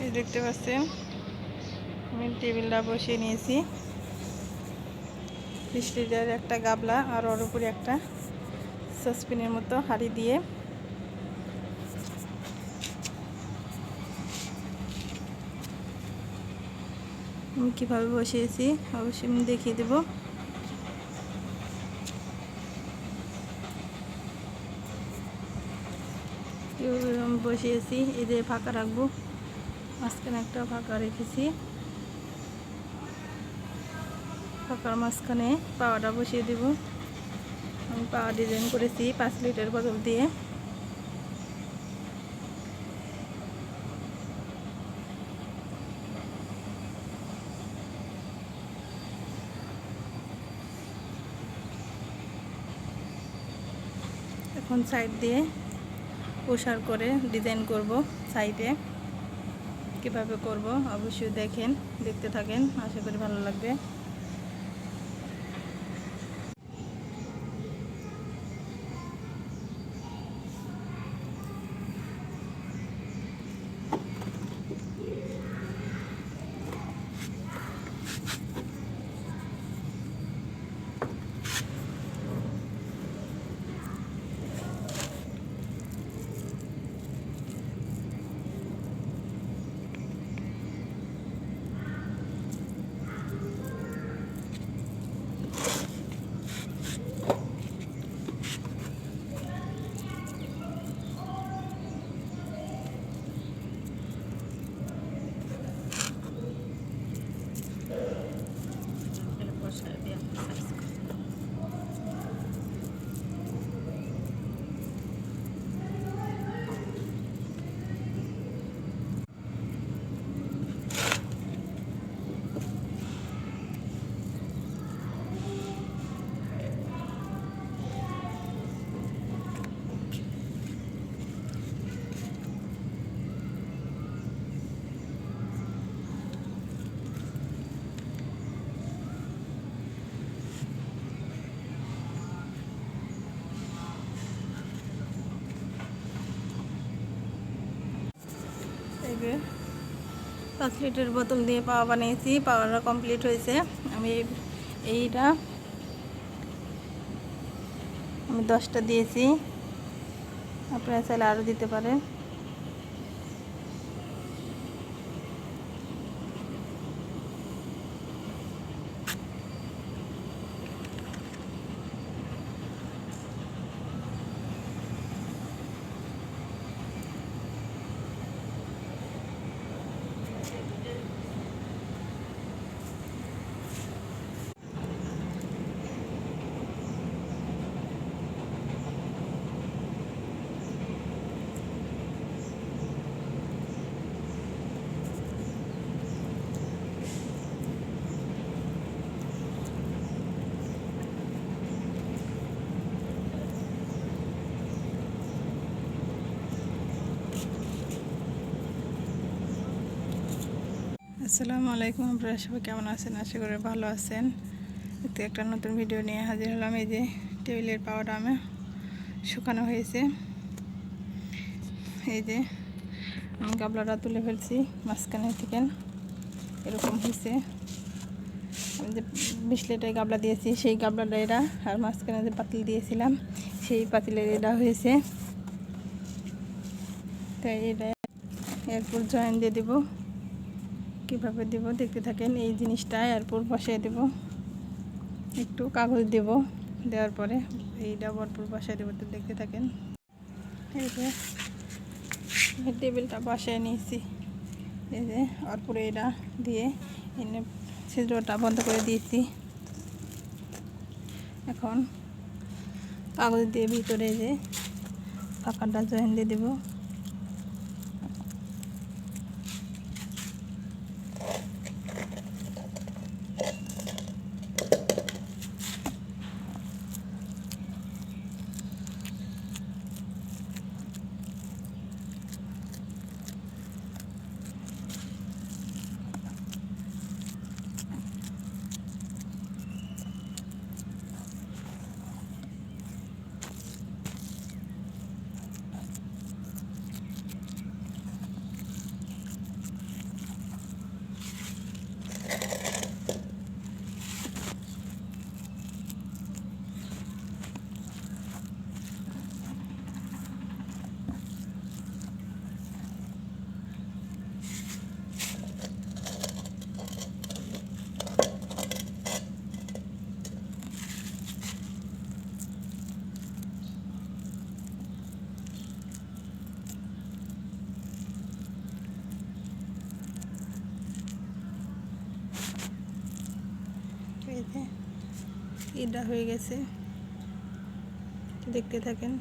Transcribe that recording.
এই দেখতে পাচ্ছেন আমি টেবিলটা বসিয়ে নিয়েছি। 20 লিটার একটা গাবলা আর ওর উপরে একটা সসপ্যানের মতো হাঁড়ি দিয়ে আমি কীভাবে বসিয়েছি অবশ্যই আমি দেখিয়ে দেব। কীভাবে আমি বসিয়েছি, এই যে ফাঁকা রাখবো, মাঝখানে একটা ফাঁকা রেখেছি, ফাঁকার মাঝখানে পাওয়াটা বসিয়ে দেব। আমি পাওয়া ডিজাইন করেছি 5 লিটার বোতল দিয়ে। এখন সাইড দিয়ে প্রসার করে ডিজাইন করব। সাইডে কিভাবে করব অবশ্যই দেখতে থাকেন, আশা করি ভালো লাগবে। এই যে 5 লিটার বোতল দিয়ে পাওয়া বানিয়েছি, পাওয়াটা কমপ্লিট হয়েছে। আমি এইটা আমি 10টা দিয়েছি, আপনারা চাইলে আরও দিতে পারেন। আসসালামু আলাইকুম, আপনারা সবাই কেমন আছেন? আশা করি ভালো আছেন। এতে একটা নতুন ভিডিও নিয়ে হাজির হলাম। এই যে টেবিলের পাওয়াটা আমি শুকানো হয়েছে। এই যে আমি গাবলাটা তুলে ফেলছি মাঝখানে থেকে, এরকম হয়েছে। আমি যে 20 লিটার গাবলা দিয়েছি সেই গাবলাটা এটা, আর মাঝখানে যে পাতিল দিয়েছিলাম সেই পাতিলের এটা হয়েছে। তাই এটা এরপর জয়েন দিয়ে দেবো। কীভাবে দেব দেখতে থাকেন। এই জিনিসটা এরপর বসিয়ে দেব, একটু কাগজ দেব, দেওয়ার পরে এইটা ভরপুর বসিয়ে দেবো, তো দেখতে থাকেন। এই যে টেবিলটা বসিয়ে নিয়েছি, এই যে অরপুর এটা দিয়ে এনে ছিদ্রটা বন্ধ করে দিয়েছি। এখন কাগজ দিয়ে ভিতরে যে ফাঁকাটা জয়েন দিয়ে দেবো। এটা হয়ে গেছে, দেখতে থাকেন।